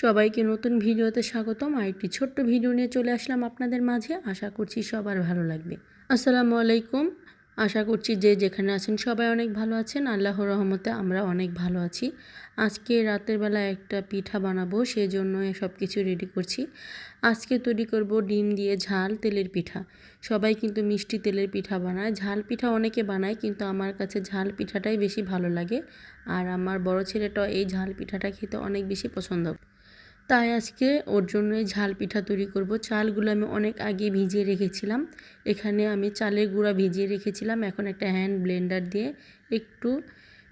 সবাইকে নতুন ভিডিওতে স্বাগতম। আরেকটি ছোট্ট ভিডিও নিয়ে চলে আসলাম আপনাদের মাঝে। আশা করছি সবার ভালো লাগবে। আসসালামু আলাইকুম। আশা করছি যে যেখানে আছেন সবাই অনেক ভালো আছেন। আল্লাহর রহমতে আমরা অনেক ভালো আছি। আজকে রাতের বেলা একটা পিঠা বানাবো, সেজন্য সব কিছু রেডি করছি। আজকে তৈরি করব ডিম দিয়ে ঝাল তেলের পিঠা। সবাই কিন্তু মিষ্টি তেলের পিঠা বানায়, ঝাল পিঠা অনেকে বানায়, কিন্তু আমার কাছে ঝাল পিঠাটাই বেশি ভালো লাগে। আর আমার বড় ছেলেটাও এই ঝাল পিঠাটা খেতে অনেক বেশি পছন্দ। তাই আজকে ওর জন্যই ঝাল পিঠা তৈরি করব। চালগুলো আমি অনেক আগে ভিজিয়ে রেখেছিলাম। এখানে আমি চালের গুঁড়া ভিজিয়ে রেখেছিলাম। এখন একটা হ্যান্ড ব্লেন্ডার দিয়ে একটু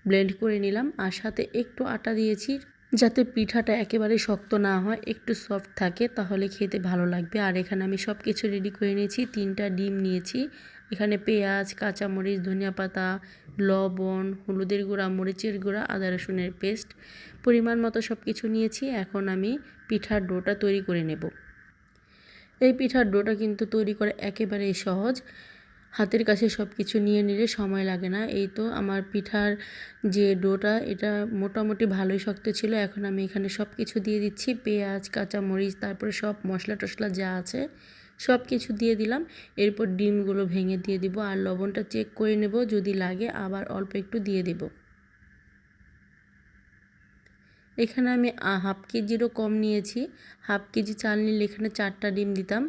ব্লেন্ড করে নিলাম, আর সাথে একটু আটা দিয়েছি যাতে পিঠাটা একেবারে শক্ত না হয়, একটু সফট থাকে, তাহলে খেতে ভালো লাগবে। আর এখানে আমি সব কিছু রেডি করে নিয়েছি। 3টা ডিম নিয়েছি। এখানে পেঁয়াজ, কাঁচামরিচ, ধনিয়া পাতা, লবণ, হলুদের গুঁড়া, মরিচের গুঁড়া, আদা রসুনের পেস্ট, পরিমাণ মতো সব কিছু নিয়েছি। এখন আমি পিঠার ডোটা তৈরি করে নেব। এই পিঠার ডোটা কিন্তু তৈরি করা একেবারেই সহজ। হাতের কাছে সব কিছু নিয়ে নিলে সময় লাগে না। এই তো আমার পিঠার যে ডোটা, এটা মোটামুটি ভালোই শক্ত ছিল। এখন আমি এখানে সব কিছু দিয়ে দিচ্ছি, পেঁয়াজ, কাঁচামরিচ, তারপরে সব মশলা টশলা যা আছে সব কিছু দিয়ে দিলাম। এরপর ডিমগুলো ভেঙে দিয়ে দিব, আর লবণটা চেক করে নেব, যদি লাগে আবার অল্প একটু দিয়ে দেব। এখানে আমি হাফ কেজিরও কম নিয়েছি। হাফ কেজি চাল নিলে এখানে 4টা ডিম দিতাম,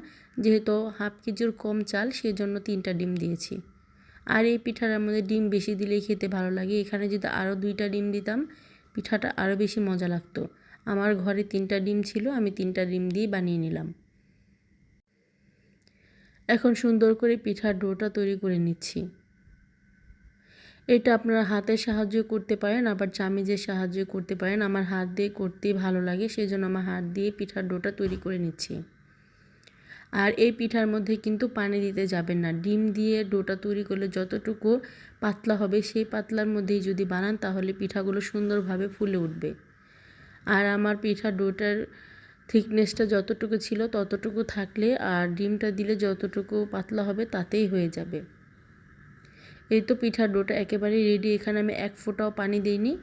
যেহেতু হাফ কেজির কম চাল সেজন্য 3টা ডিম দিয়েছি। আর এই পিঠার মধ্যে ডিম বেশি দিলেই খেতে ভালো লাগে। এখানে যদি আরও 2টা ডিম দিতাম পিঠাটা আরও বেশি মজা লাগতো। আমার ঘরে 3টা ডিম ছিল, আমি 3টা ডিম দিয়ে বানিয়ে নিলাম। এখন সুন্দর করে পিঠার ডোটা তৈরি করে নিচ্ছি। এটা আপনারা হাতের সাহায্যে করতে পারেন, আবার চামিচের সাহায্যে করতে পারেন। আমার হাত দিয়ে করতে ভালো লাগে, সেজন্য আমার হাত দিয়ে পিঠার ডোটা তৈরি করে নিচ্ছি। আর এই পিঠার মধ্যে কিন্তু পানি দিতে যাবেন না। ডিম দিয়ে ডোটা তৈরি করলে যতটুকু পাতলা হবে সেই পাতলার মধ্যেই যদি বানান, তাহলে পিঠাগুলো সুন্দরভাবে ফুলে উঠবে। আর আমার পিঠার ডোটার থিকনেসটা যতটুকু ছিল ততটুকু থাকলে, আর ডিমটা দিলে যতটুকু পাতলা হবে তাতেই হয়ে যাবে। এই তো পিঠার ডোটা একেবারে রেডি। এখানে আমি 1 ফোঁটাও পানি দিইনি।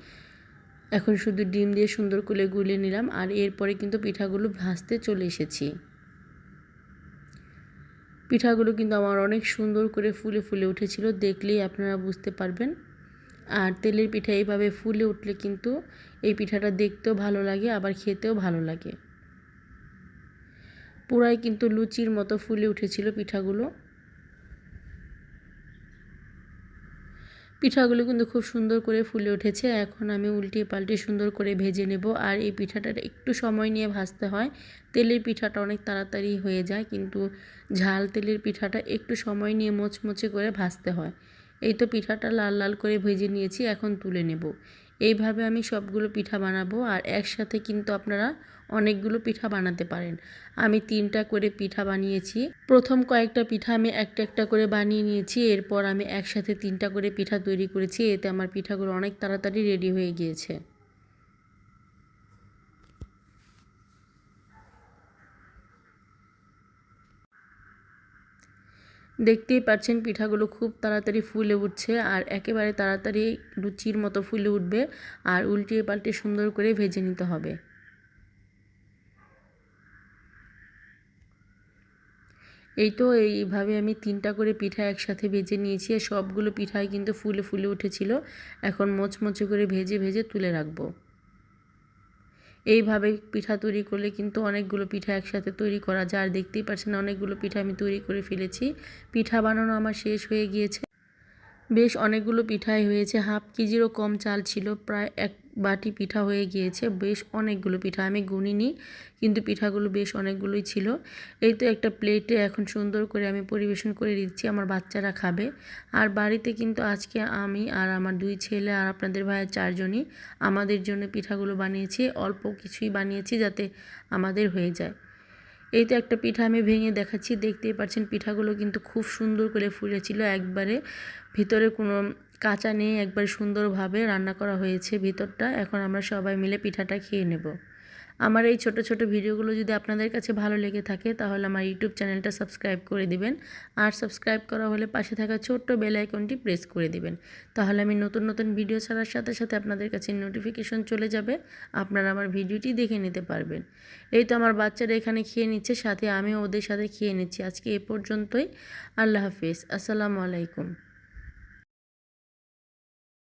এখন শুধু ডিম দিয়ে সুন্দর করে গুলে নিলাম, আর এরপরে কিন্তু পিঠাগুলো ভাজতে চলে এসেছি। পিঠাগুলো কিন্তু আমার অনেক সুন্দর করে ফুলে ফুলে উঠেছিল, দেখলেই আপনারা বুঝতে পারবেন। আর তেলের পিঠা এইভাবে ফুলে উঠলে কিন্তু এই পিঠাটা দেখতেও ভালো লাগে, আবার খেতেও ভালো লাগে। পুরাই কিন্তু লুচির মতো ফুলে উঠেছিল পিঠাগুলো। পিঠাগুলো কিন্তু খুব সুন্দর করে ফুলে উঠেছে। এখন আমি উল্টিয়ে পাল্টে সুন্দর করে ভেজে নেব। আর এই পিঠাটা একটু সময় নিয়ে ভাজতে হয়। তেলের পিঠাটা অনেক তাড়াতাড়ি হয়ে যায়, কিন্তু ঝাল তেলের পিঠাটা একটু সময় নিয়ে মোচমোচে করে ভাজতে হয়। এই তো পিঠাটা লাল লাল করে ভেজে নিয়েছি, এখন তুলে নেব। এইভাবে আমি সবগুলো পিঠা বানাবো, আর একসাথে কিন্তু আপনারা অনেকগুলো পিঠা বানাতে পারেন। আমি 3টা করে পিঠা বানিয়েছি। প্রথম কয়েকটা পিঠা আমি একটা একটা করে বানিয়ে নিয়েছি, এরপর আমি একসাথে 3টা করে পিঠা তৈরি করেছি। এতে আমার পিঠাগুলো অনেক তাড়াতাড়ি রেডি হয়ে গিয়েছে। দেখতেই পাচ্ছেন পিঠাগুলো খুব তাড়াতাড়ি ফুলে উঠছে, আর একেবারে তাড়াতাড়ি লুচির মতো ফুলে উঠবে। আর উল্টিয়ে পাল্টে সুন্দর করে ভেজে নিতে হবে। এই তো এইভাবে আমি 3টা করে পিঠা একসাথে ভেজে নিয়েছি, আর সবগুলো পিঠাই কিন্তু ফুলে ফুলে উঠেছিল। এখন মোচমোচে করে ভেজে ভেজে তুলে রাখবো। এইভাবে পিঠা তৈরি করলে কিন্তু অনেকগুলো পিঠা একসাথে তৈরি করা যায়। আর দেখতেই পাচ্ছেন অনেকগুলো পিঠা আমি তৈরি করে ফেলেছি। পিঠা বানানো আমার শেষ হয়ে গিয়েছে। বেশ অনেকগুলো পিঠাই হয়েছে। হাফ কেজিরও কম চাল ছিল, প্রায় 1 বাটি পিঠা হয়ে গিয়েছে। বেশ অনেকগুলো পিঠা, আমি গুনিনি, কিন্তু পিঠাগুলো বেশ অনেকগুলোই ছিল। এই তো একটা প্লেটে এখন সুন্দর করে আমি পরিবেশন করে দিচ্ছি, আমার বাচ্চারা খাবে। আর বাড়িতে কিন্তু আজকে আমি আর আমার 2 ছেলে আর আপনাদের ভাইয়ের 4 জনই আমাদের জন্য পিঠাগুলো বানিয়েছি। অল্প কিছুই বানিয়েছি যাতে আমাদের হয়ে যায়। এই তো একটা পিঠা আমি ভেঙে দেখাচ্ছি, দেখতেই পাচ্ছেন পিঠাগুলো কিন্তু খুব সুন্দর করে ফুলেছিল। একবারে ভিতরে কোনো কাঁচা নেই, একবার সুন্দরভাবে রান্না করা হয়েছে ভিতরটা। এখন আমরা সবাই মিলে পিঠাটা খেয়ে নেব। আমার এই ছোট ছোট ভিডিওগুলো যদি আপনাদের কাছে ভালো লেগে থাকে তাহলে আমার ইউটিউব চ্যানেলটা সাবস্ক্রাইব করে দিবেন। আর সাবস্ক্রাইব করা হলে পাশে থাকা ছোট্ট বেল আইকনটি প্রেস করে দিবেন। তাহলে আমি নতুন নতুন ভিডিও ছাড়ার সাথে সাথে আপনাদের কাছে নোটিফিকেশন চলে যাবে, আপনারা আমার ভিডিওটি দেখে নিতে পারবেন। এই তো আমার বাচ্চারা এখানে খেয়ে নিচ্ছে, সাথে আমিও ওদের সাথে খেয়ে নিচ্ছি। আজকে এ পর্যন্তই। আল্লাহ হাফিজ। আসসালামু আলাইকুম।